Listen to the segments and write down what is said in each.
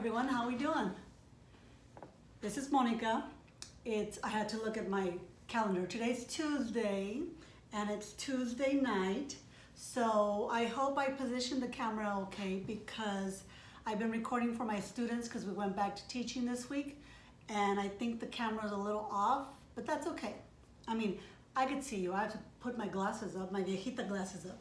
everyone, how we doing? This is Monica. I had to look at my calendar. Today's Tuesday and it's Tuesday night. So I hope I positioned the camera okay because I've been recording for my students because we went back to teaching this week and I think the camera's a little off, but that's okay. I mean, I could see you. I have to put my glasses up, my viejita glasses up.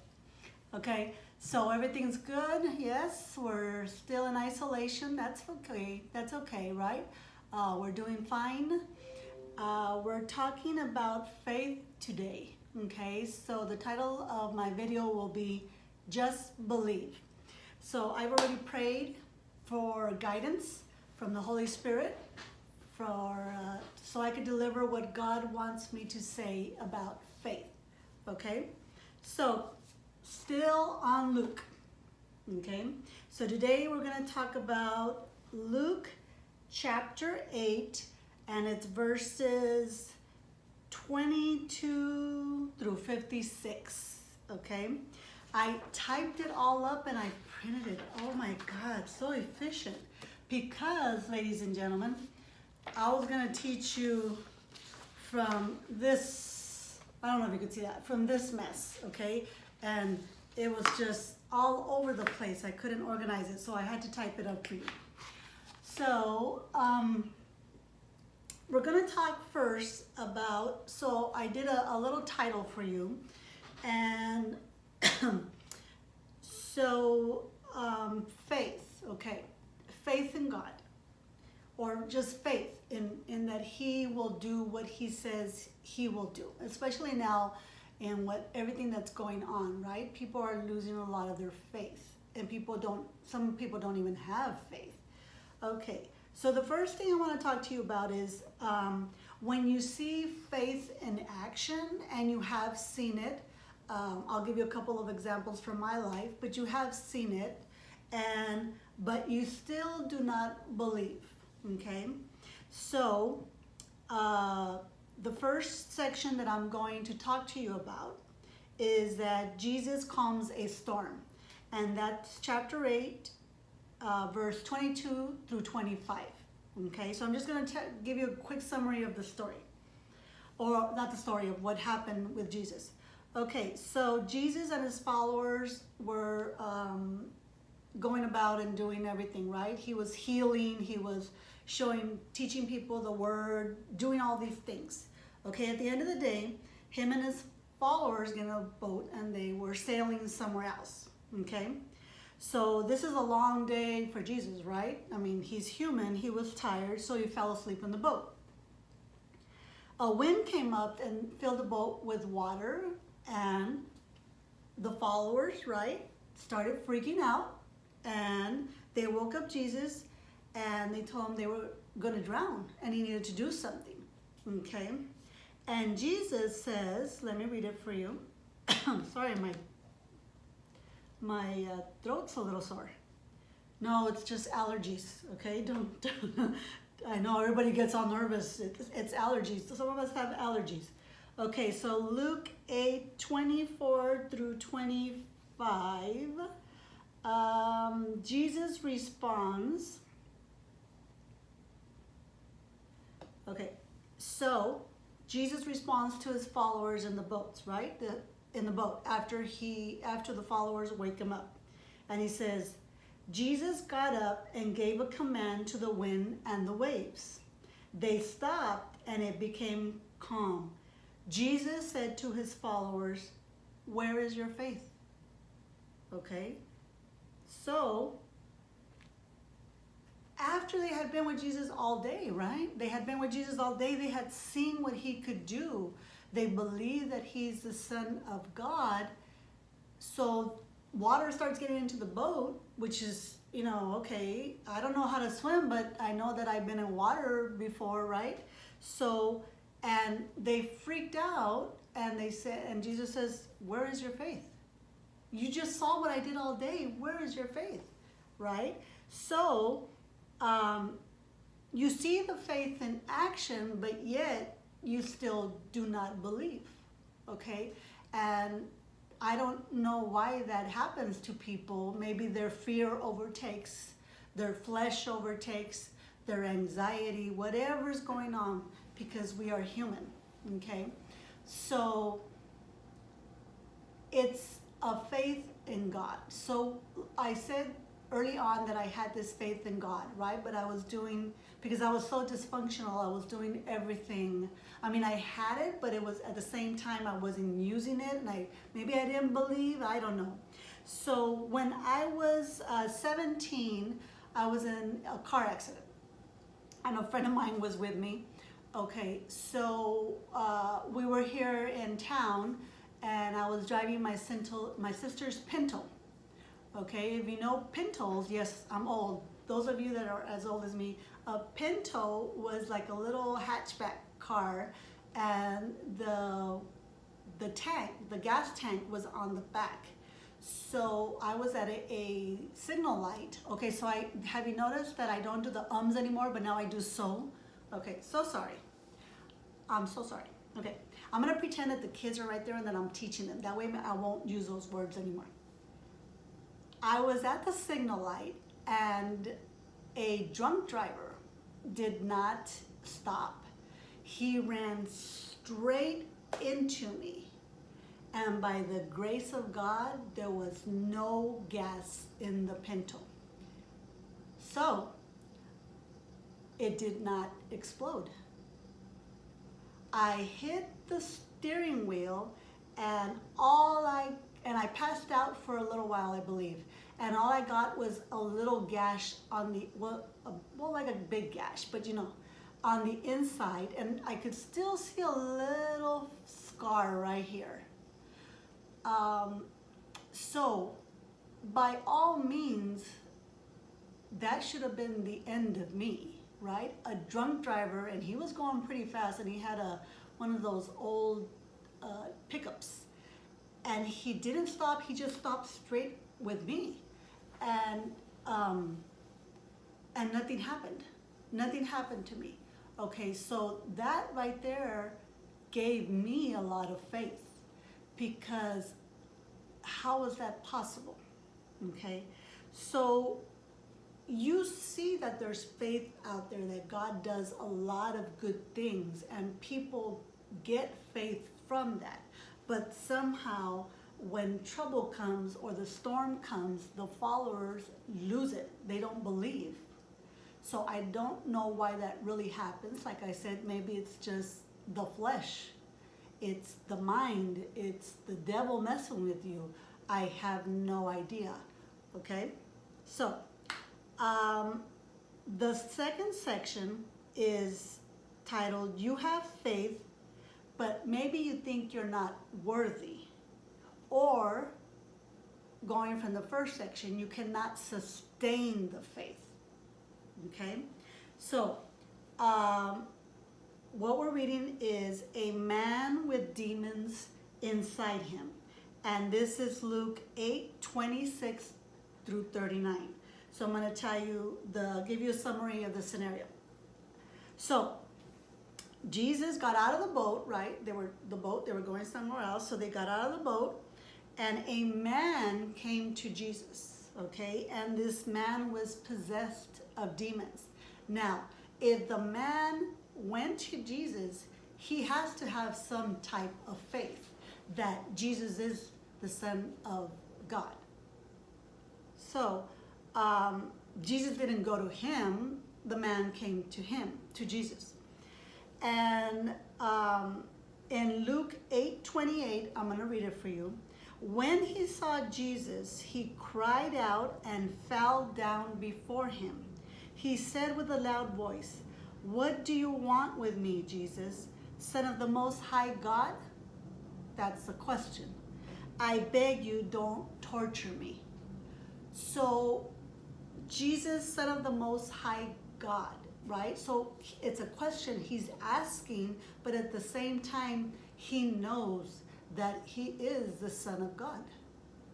Okay, so everything's good. Yes, we're still in isolation. That's okay, right? We're doing fine. We're talking about faith today. Okay, so the title of my video will be Just Believe. So I've already prayed for guidance from the Holy Spirit so I could deliver what God wants me to say about faith. Okay, so still on Luke. Okay, so today we're going to talk about Luke chapter 8 and it's verses 22 through 56. Okay, I typed it all up and I printed it. Oh my God, so efficient. Because, ladies and gentlemen, I was going to teach you from this, I don't know if you could see that, from this mess, okay? And it was just all over the place. I couldn't organize it, so I had to type it up for you. So, we're gonna talk first about, so I did a little title for you. And so, faith, okay? Faith in God. Or just faith in that He will do what He says He will do. Especially now in everything that's going on, right? People are losing a lot of their faith. And some people don't even have faith. Okay, so the first thing I want to talk to you about is when you see faith in action and you have seen it, I'll give you a couple of examples from my life, but you have seen it, but you still do not believe. Okay, so the first section that I'm going to talk to you about is that Jesus calms a storm, and that's chapter 8, verse 22 through 25. Okay, so I'm just going to give you a quick summary of the story, or not the story, of what happened with Jesus. Okay, so Jesus and his followers were going about and doing everything, right? He was healing, he was teaching people the word, doing all these things. Okay, at the end of the day, him and his followers get in a boat and they were sailing somewhere else. Okay, so this is a long day for Jesus, right? I mean, he's human, he was tired, so he fell asleep in the boat. A wind came up and filled the boat with water, and the followers, right, started freaking out, and they woke up Jesus and they told him they were going to drown and he needed to do something. Okay, and Jesus says, let me read it for you. Sorry, my throat's a little sore. No, it's just allergies. Okay, don't I know everybody gets all nervous. It's allergies. Some of us have allergies. Okay, so Luke 8, 24 through 25. Jesus responds. Okay, so Jesus responds to his followers in the boats, right? In the boat after the followers wake him up, and he says, Jesus got up and gave a command to the wind and the waves. They stopped and it became calm. Jesus said to his followers, "Where is your faith?" Okay, so after they had been with Jesus all day, right? They had been with Jesus all day. They had seen what he could do. They believe that he's the Son of God. So water starts getting into the boat, which is, okay, I don't know how to swim, but I know that I've been in water before, right? So, and they freaked out and they said, and Jesus says, "Where is your faith? You just saw what I did all day. Where is your faith?" Right? So, you see the faith in action, but yet you still do not believe, okay? And I don't know why that happens to people. Maybe their fear overtakes their flesh overtakes, their anxiety, whatever's going on, because we are human, okay? So it's a faith in God. So I said early on that I had this faith in God, right? But I was doing, because I was so dysfunctional, I was doing everything. I mean, I had it, but it was at the same time I wasn't using it, and maybe I didn't believe, I don't know. So when I was 17, I was in a car accident, and a friend of mine was with me. Okay, so we were here in town, and I was driving my sister's Pinto. Okay, if you know Pintos, yes, I'm old. Those of you that are as old as me, a Pinto was like a little hatchback car, and the gas tank was on the back. So I was at a signal light. Okay, so have you noticed that I don't do the ums anymore, but now I do so? Okay, so sorry. I'm so sorry. Okay, I'm gonna pretend that the kids are right there and that I'm teaching them. That way I won't use those words anymore. I was at the signal light, and a drunk driver did not stop. He ran straight into me. And by the grace of God, there was no gas in the Pinto. So it did not explode. I hit the steering wheel, and I passed out for a little while, I believe. And all I got was a little gash on the, well, like a big gash, but you know, on the inside. And I could still see a little scar right here. So by all means, that should have been the end of me, right? A drunk driver, and he was going pretty fast, and he had one of those old pickups, and he didn't stop. He just stopped straight with me, and nothing happened. Nothing happened to me. Okay, so that right there gave me a lot of faith, because how is that possible? Okay, so you see that there's faith out there, that God does a lot of good things, and people get faith from that. But somehow when trouble comes or the storm comes, the followers lose it. They don't believe. So I don't know why that really happens. Like I said, maybe it's just the flesh. It's the mind. It's the devil messing with you. I have no idea. Okay? So, the second section is titled, You Have Faith, but maybe you think you're not worthy. Or, going from the first section, you cannot sustain the faith. Okay? So, what we're reading is a man with demons inside him. And this is Luke 8:26 through 39. So I'm going to tell you, give you a summary of the scenario. So Jesus got out of the boat, right? They were going somewhere else. So they got out of the boat, and a man came to Jesus, okay? And this man was possessed of demons. Now, if the man went to Jesus, he has to have some type of faith that Jesus is the Son of God. So, Jesus didn't go to him, the man came to him, to Jesus. And in Luke 8:28, I'm going to read it for you. When he saw Jesus, he cried out and fell down before him. He said with a loud voice, "What do you want with me, Jesus, Son of the Most High God?" That's the question. "I beg you, don't torture me." So Jesus, Son of the Most High God, right? So it's a question he's asking, but at the same time, he knows that he is the Son of God,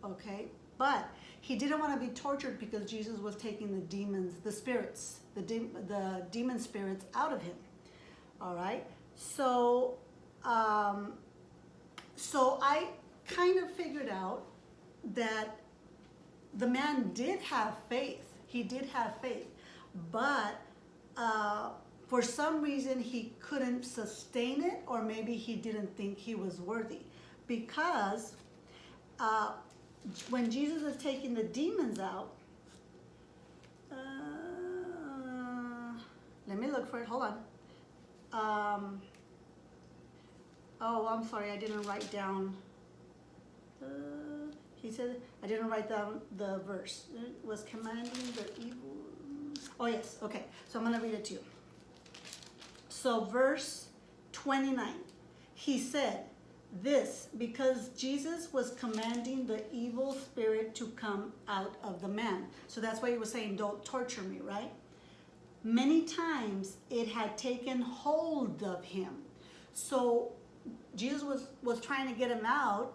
okay? But he didn't want to be tortured because Jesus was taking the demons, the spirits, the demon spirits out of him, all right? So, so I kind of figured out that the man did have faith He did have faith, but for some reason he couldn't sustain it, or maybe he didn't think he was worthy, because when Jesus is taking the demons out, let me look for it. Hold on. Oh, I'm sorry, I didn't write down. He said, I didn't write down the verse. It was commanding the evil. Oh, yes, okay. So I'm going to read it to you. So, verse 29. He said this because Jesus was commanding the evil spirit to come out of the man. So that's why he was saying, don't torture me, right? Many times it had taken hold of him. So Jesus was trying to get him out,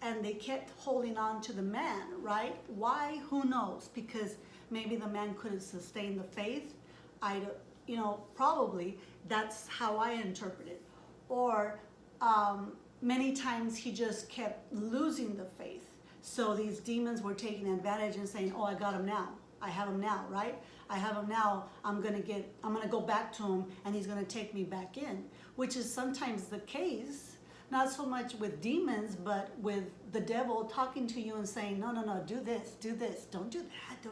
and they kept holding on to the man, right? Why? Who knows? Because maybe the man couldn't sustain the faith. Probably that's how I interpret it. Or many times he just kept losing the faith. So these demons were taking advantage and saying, oh, I got him now. I have him now, right? I have him now. I'm gonna go back to him, and he's gonna take me back in, which is sometimes the case. Not so much with demons, but with the devil talking to you and saying, no, do this, don't do that,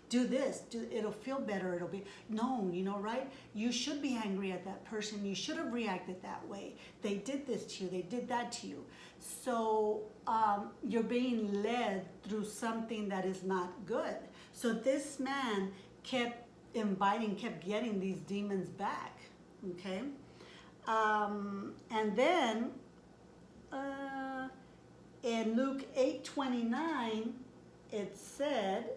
do this, it'll feel better, it'll be, no, right? You should be angry at that person. You should have reacted that way. They did this to you, they did that to you. So you're being led through something that is not good. So this man kept getting these demons back, okay? And then, in Luke 8:29, it said,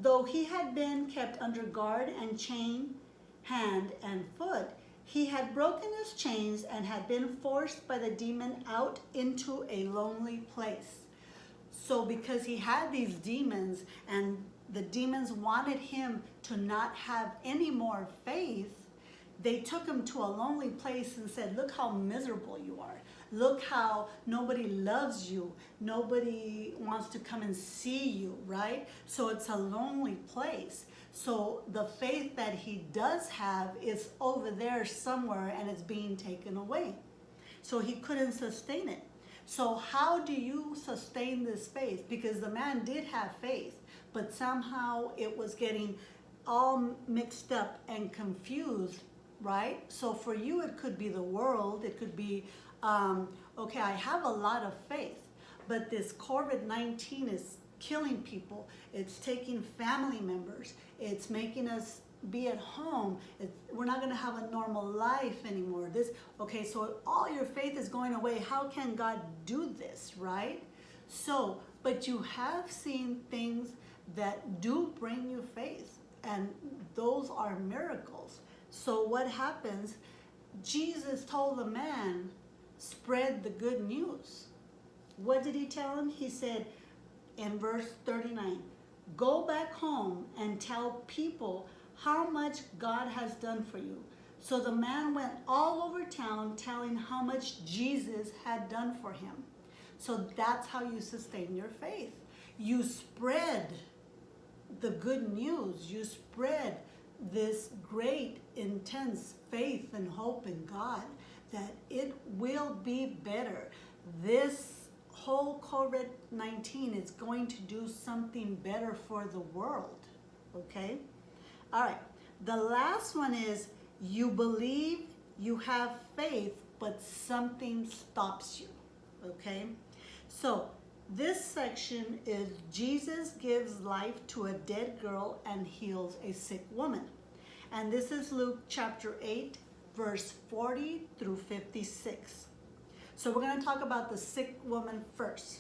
though he had been kept under guard and chained hand and foot, he had broken his chains and had been forced by the demon out into a lonely place. So because he had these demons, and the demons wanted him to not have any more faith, they took him to a lonely place and said, look how miserable you are. Look how nobody loves you. Nobody wants to come and see you, right? So it's a lonely place. So the faith that he does have is over there somewhere, and it's being taken away. So he couldn't sustain it. So how do you sustain this faith? Because the man did have faith, but somehow it was getting all mixed up and confused, right? So for you, it could be the world. It could be, okay, I have a lot of faith, but this COVID-19 is killing people. It's taking family members. It's making us be at home. We're not going to have a normal life anymore. Okay, so all your faith is going away. How can God do this, right? So, but you have seen things that do bring you faith, and those are miracles. So what happens? Jesus told the man, spread the good news. What did he tell him? He said in verse 39, go back home and tell people how much God has done for you. So the man went all over town telling how much Jesus had done for him. So that's how you sustain your faith. You spread the good news. You spread this great, intense faith and hope in God that it will be better. This whole COVID-19 is going to do something better for the world, okay? All right, the last one is you believe, you have faith, but something stops you, okay? So this section is Jesus gives life to a dead girl and heals a sick woman. And this is Luke chapter 8, verse 40 through 56. So we're going to talk about the sick woman first.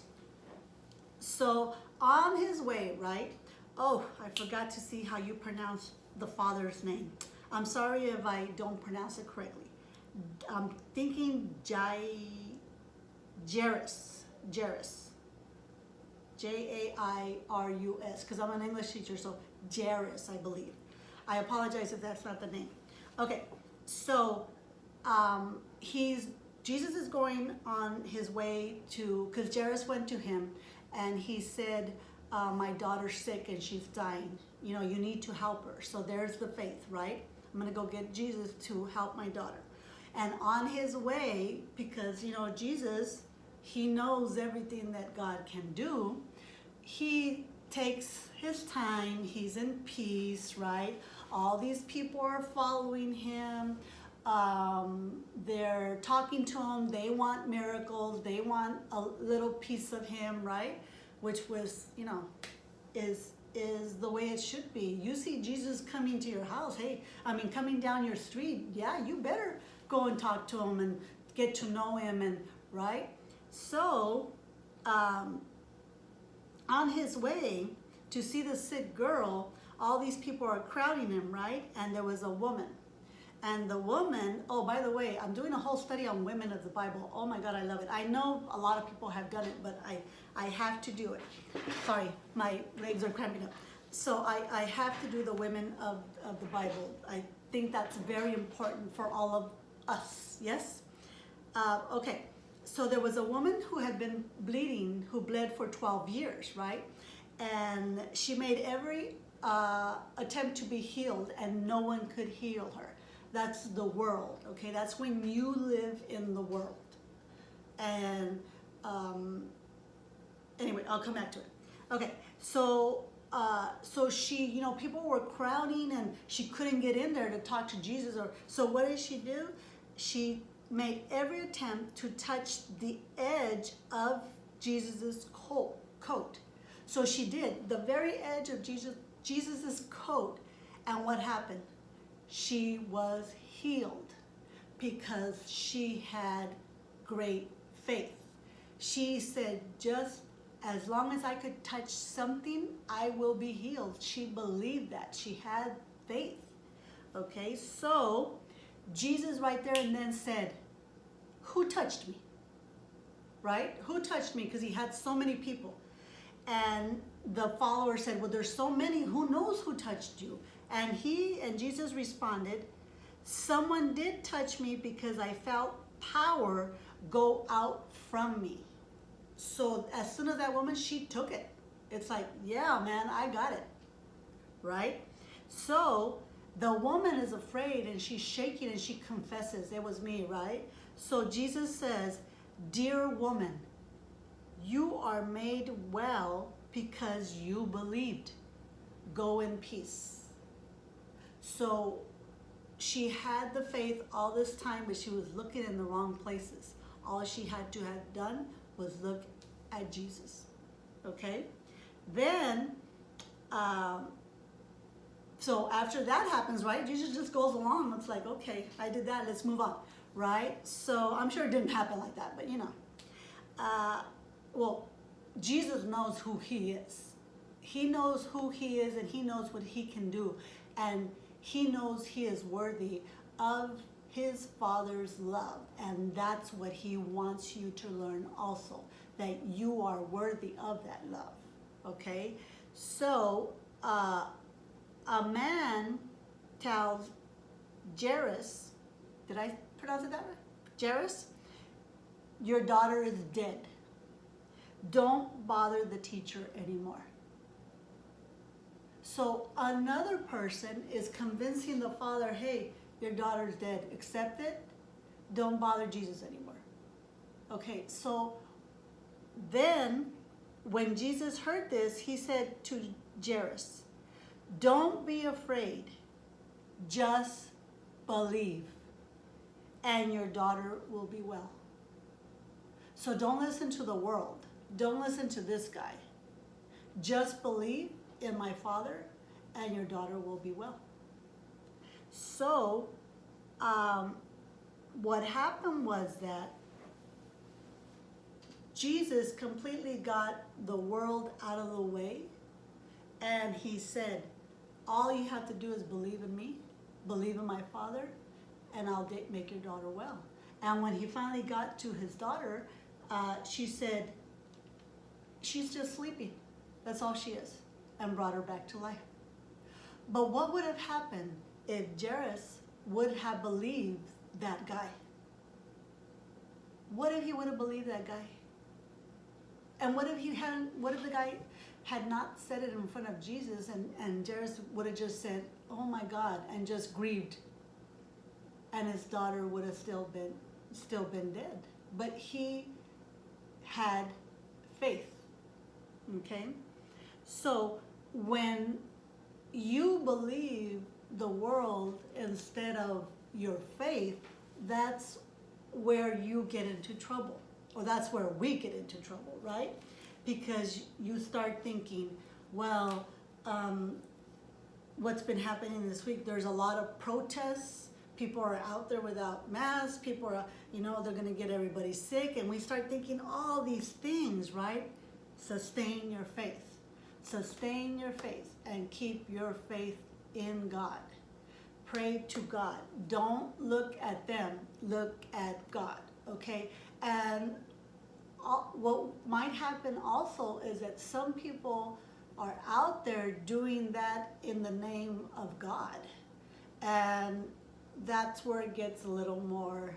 So on his way, right? Oh, I forgot to see how you pronounce the father's name. I'm sorry if I don't pronounce it correctly. I'm thinking Jairus. Jairus, because I'm an English teacher, so Jairus, I believe. I apologize if that's not the name. Okay, so Jesus is going on his way to, because Jairus went to him and he said, my daughter's sick and she's dying. you need to help her. So there's the faith, right? I'm going to go get Jesus to help my daughter. And on his way, because, Jesus, he knows everything that God can do, he takes his time, he's in peace, right? All these people are following him. They're talking to him. They want miracles. They want a little piece of him, right? Which was, is the way it should be. You see Jesus coming to your house, coming down your street. Yeah, you better go and talk to him and get to know him, and right? So, on his way to see the sick girl, all these people are crowding him, right? And there was a woman. And the woman, oh, by the way, I'm doing a whole study on women of the Bible. Oh my God, I love it. I know a lot of people have done it, but I have to do it. Sorry, my legs are cramping up. So I have to do the women of the Bible. I think that's very important for all of us, yes? Okay, so there was a woman who had been bleeding, who bled for 12 years, right? And she made every attempt to be healed, and no one could heal her. That's the world, okay? That's when you live in the world. And anyway, I'll come back to it. Okay, so she, people were crowding, and she couldn't get in there to talk to Jesus. So what did she do? She made every attempt to touch the edge of Jesus's coat. So she did, the very edge of Jesus's coat, and what happened? She was healed because she had great faith. She said, just as long as I could touch something, I will be healed. She believed that. She had faith. Okay, so Jesus right there and then said, who touched me? Right? Who touched me? Because he had so many people. And the follower said, well, there's so many. Who knows who touched you? And Jesus responded, someone did touch me because I felt power go out from me. So as soon as that woman, she took it. It's like, yeah, man, I got it. Right? So the woman is afraid, and she's shaking, and she confesses, it was me, right? So Jesus says, dear woman, you are made well because you believed. Go in peace. So she had the faith all this time, but she was looking in the wrong places. All she had to have done was look at Jesus. Okay? Then, so after that happens, right? Jesus just goes along. It's like, okay, I did that. Let's move on. Right? So I'm sure it didn't happen like that, but well, Jesus knows who he is. He knows who he is, and he knows what he can do. And he knows he is worthy of his Father's love. And that's what he wants you to learn also, that you are worthy of that love. Okay? So, a man tells Jairus, did I pronounce it that way? Jairus, your daughter is dead. Don't bother the teacher anymore. So another person is convincing the father, hey, your daughter's dead. Accept it. Don't bother Jesus anymore. Okay, so then when Jesus heard this, he said to Jairus, don't be afraid. Just believe, and your daughter will be well. So don't listen to the world. Don't listen to this guy. Just believe in my Father, and your daughter will be well. So, what happened was that Jesus completely got the world out of the way, and he said, all you have to do is believe in me, believe in my Father, and I'll make your daughter well. And when he finally got to his daughter, she said, she's just sleeping. That's all she is. And brought her back to life. But what would have happened if Jairus would have believed that guy? What if he would have believed that guy? And what if he hadn't? What if the guy had not said it in front of Jesus, and Jairus would have just said, "Oh my God," and just grieved, and his daughter would have still been dead. But he had faith. Okay, so when you believe the world instead of your faith, that's where you get into trouble, or that's where we get into trouble, right? Because you start thinking, well, what's been happening this week, there's a lot of protests. People are out there without masks. People are, they're going to get everybody sick. And we start thinking all these things, right? Sustain your faith. Sustain your faith and keep your faith in God. Pray to God. Don't look at them. Look at God, okay? And what might happen also is that some people are out there doing that in the name of God. And that's where it gets a little more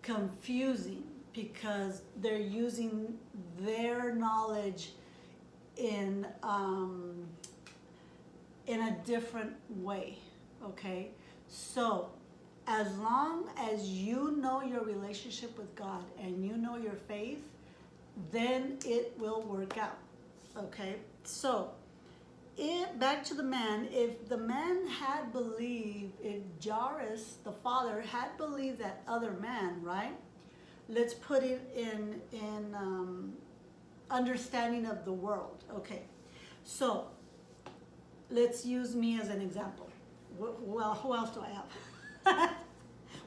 confusing, because they're using their knowledge in a different way, okay? So as long as you know your relationship with God and you know your faith, then it will work out, okay? So back to the man, if the man had believed, if Jairus, the father, had believed that other man, right? Let's put it in understanding of the world, okay? So let's use me as an example. Well, who else do I have?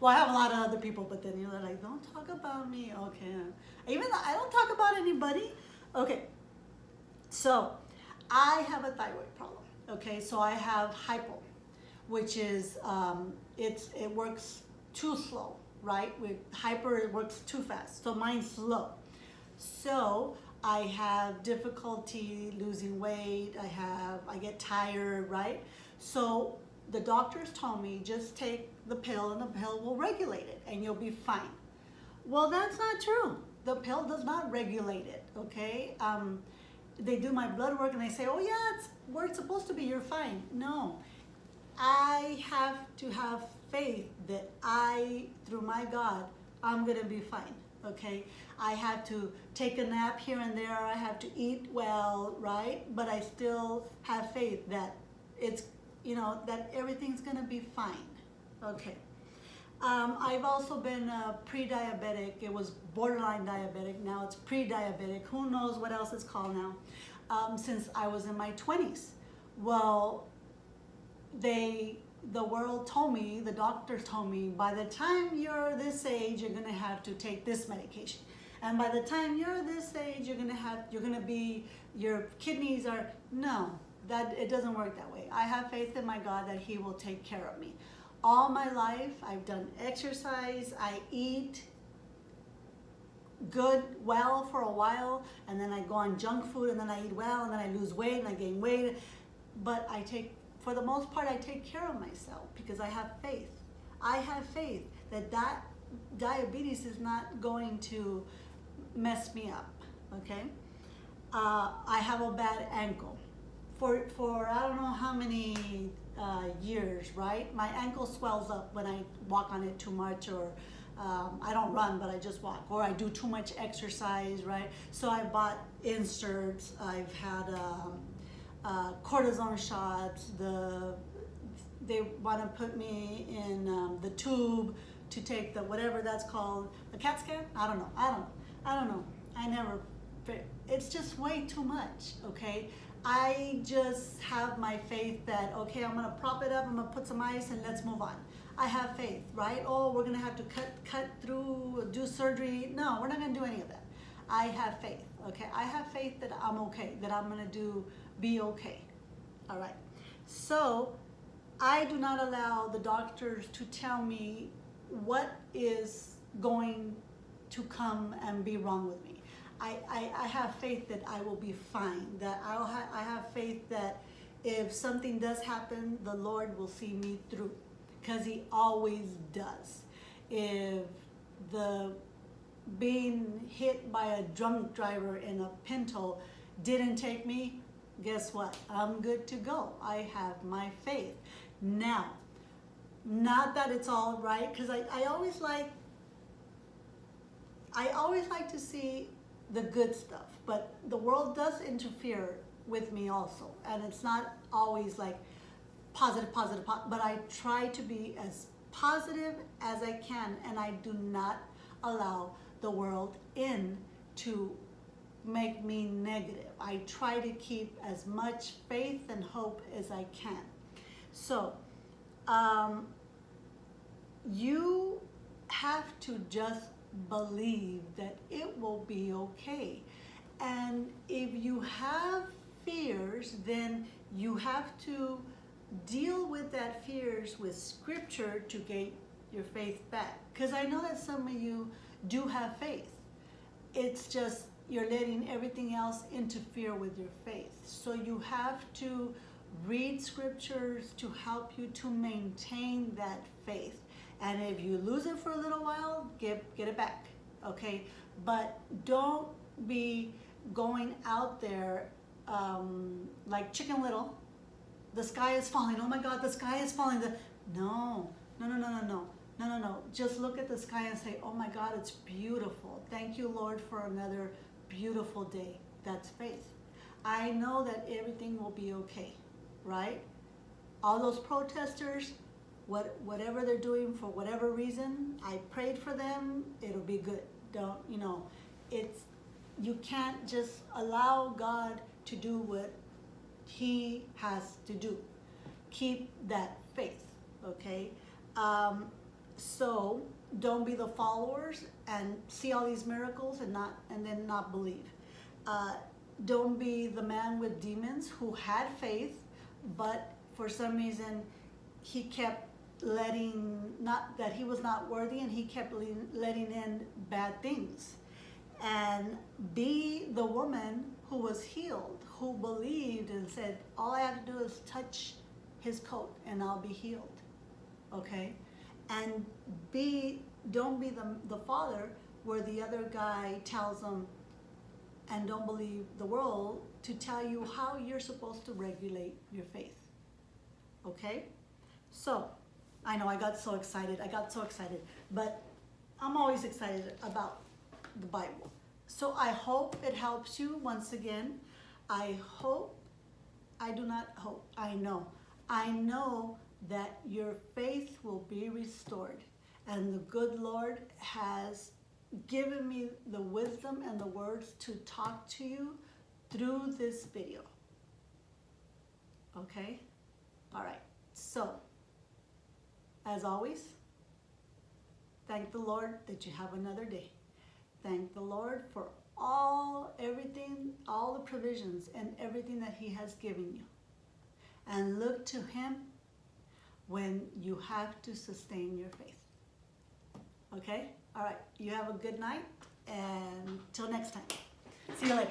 Well, I have a lot of other people, but then you're like, don't talk about me. Okay. Even though I don't talk about anybody. Okay. So I have a thyroid problem. Okay. So I have hypo, which is, it works too slow, right? With hyper, it works too fast. So mine's slow. So I have difficulty losing weight. I get tired, right? So the doctors told me, just take the pill and the pill will regulate it and you'll be fine. Well, that's not true. The pill does not regulate it, okay? They do my blood work and they say, oh yeah, it's where it's supposed to be, you're fine. No, I have to have faith that through my God, I'm gonna be fine, okay? I have to take a nap here and there, I have to eat well, right? But I still have faith that it's, that everything's gonna be fine, okay? I've also been pre-diabetic. It was borderline diabetic, now it's pre-diabetic. Who knows what else it's called now, since I was in my 20s. Well, the world told me, the doctors told me, by the time you're this age, you're gonna have to take this medication. And by the time you're this age, your kidneys are, no, that it doesn't work that way. I have faith in my God that He will take care of me. All my life, I've done exercise, I eat good, well for a while, and then I go on junk food, and then I eat well, and then I lose weight, and I gain weight. But for the most part, I take care of myself because I have faith. I have faith that diabetes is not going to mess me up, okay? I have a bad ankle. For I don't know how many years, right? My ankle swells up when I walk on it too much, or I don't run, but I just walk, or I do too much exercise, right? So I bought inserts. I've had cortisone shots. They want to put me in the tube to take the whatever that's called, a CAT scan. I don't know. I never. It's just way too much. Okay. I just have my faith that, okay, I'm gonna prop it up, I'm gonna put some ice and let's move on. I have faith, right? Oh, we're gonna have to cut through, do surgery. No, we're not gonna do any of that. I have faith, okay? I have faith that I'm okay, that I'm gonna be okay, all right? So I do not allow the doctors to tell me what is going to come and be wrong with me. I have faith that I will be fine, that I have faith that if something does happen, the Lord will see me through, because He always does. If the being hit by a drunk driver in a Pinto didn't take me, guess what? I'm good to go. I have my faith. Now, not that it's all right, because I always like to see the good stuff, but the world does interfere with me also, and it's not always like positive, but I try to be as positive as I can, and I do not allow the world in to make me negative. I try to keep as much faith and hope as I can. So, you have to just believe that it will be okay. And if you have fears, then you have to deal with that fears with scripture to get your faith back. Because I know that some of you do have faith. It's just you're letting everything else interfere with your faith. So you have to read scriptures to help you to maintain that faith. And if you lose it for a little while, get it back, okay? But don't be going out there like Chicken Little. The sky is falling. Oh my God, the sky is falling. No. Just look at the sky and say, oh my God, it's beautiful. Thank you, Lord, for another beautiful day. That's faith. I know that everything will be okay, right? All those protesters, whatever they're doing for whatever reason, I prayed for them. It'll be good. Don't, you can't just allow God to do what he has to do. Keep that faith, okay? So don't be the followers and see all these miracles and then not believe. Don't be the man with demons who had faith, but for some reason he kept not that he was not worthy, and he kept letting in bad things. And be the woman who was healed, who believed and said, all I have to do is touch his coat and I'll be healed, okay? And don't be the father where the other guy tells them, and don't believe the world to tell you how you're supposed to regulate your faith, okay? So, I know I got so excited, but I'm always excited about the Bible. So I hope it helps you once again. I know that your faith will be restored, and the good Lord has given me the wisdom and the words to talk to you through this video. Okay? All right. So, as always, thank the Lord that you have another day. Thank the Lord for everything, all the provisions and everything that he has given you. And look to him when you have to sustain your faith. Okay? All right. You have a good night, and till next time. See you later.